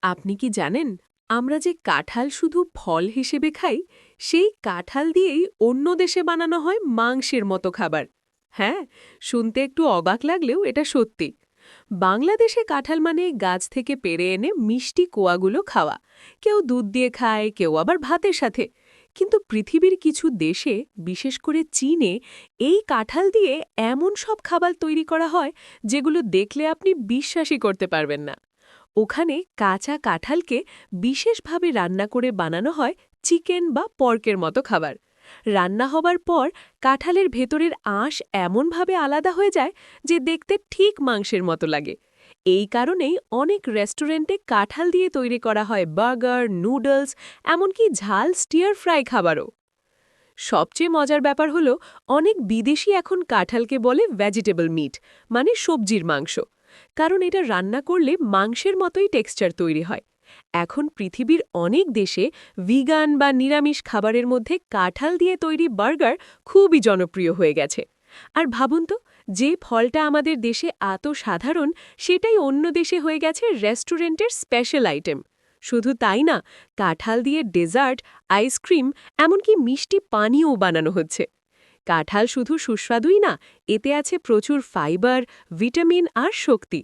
আপনি কি জানেন আমরা যে কাঁঠাল শুধু ফল হিসেবে খাই, সেই কাঁঠাল দিয়েই অন্য দেশে বানানো হয় মাংসের মতো খাবার। হ্যাঁ, শুনতে একটু অবাক লাগলেও এটা সত্যি। বাংলাদেশে কাঁঠাল মানে গাছ থেকে পেড়ে এনে মিষ্টি কোয়াগুলো খাওয়া। কেউ দুধ দিয়ে খায়, কেউ আবার ভাতের সাথে। কিন্তু পৃথিবীর কিছু দেশে, বিশেষ করে চীনে, এই কাঁঠাল দিয়ে এমন সব খাবার তৈরি করা হয় যেগুলো দেখলে আপনি বিশ্বাসই করতে পারবেন না। ওখানে কাঁচা কাঁঠালকে বিশেষভাবে রান্না করে বানানো হয় চিকেন বা পর্কের মতো খাবার। রান্না হবার পর কাঁঠালের ভেতরের আঁশ এমনভাবে আলাদা হয়ে যায় যে দেখতে ঠিক মাংসের মতো লাগে। এই কারণেই অনেক রেস্টুরেন্টে কাঁঠাল দিয়ে তৈরি করা হয় বার্গার, নুডলস, এমনকি ঝাল স্টিয়ার ফ্রাই খাবারও। সবচেয়ে মজার ব্যাপার হলো, অনেক বিদেশি এখন কাঁঠালকে বলে ভেজিটেবল মিট, মানে সবজির মাংস। কারণ এটা রান্না করলে মাংসের মতোই টেক্সচার তৈরি হয়। এখন পৃথিবীর অনেক দেশে ভিগান বা নিরামিষ খাবারের মধ্যে কাঁঠাল দিয়ে তৈরি বার্গার খুবই জনপ্রিয় হয়ে গেছে। আর ভাবুন তো, যে ফলটা আমাদের দেশে এত সাধারণ, সেটাই অন্য দেশে হয়ে গেছে রেস্টুরেন্টের স্পেশাল আইটেম। শুধু তাই না, কাঁঠাল দিয়ে ডেজার্ট, আইসক্রিম, এমনকি মিষ্টি পানীয়ও বানানো হচ্ছে। কাঁঠাল শুধু সুস্বাদুই না, এতে আছে প্রচুর ফাইবার, ভিটামিন আর শক্তি।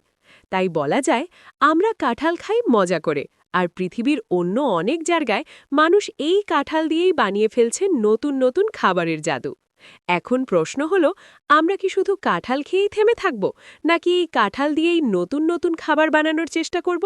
তাই বলা যায়, আমরা কাঁঠাল খাই মজা করে, আর পৃথিবীর অন্য অনেক জায়গায় মানুষ এই কাঁঠাল দিয়েই বানিয়ে ফেলছে নতুন নতুন খাবারের জাদু। এখন প্রশ্ন হলো, আমরা কি শুধু কাঁঠাল খেয়েই থেমে থাকব, নাকি এই কাঁঠাল দিয়েই নতুন নতুন খাবার বানানোর চেষ্টা করব?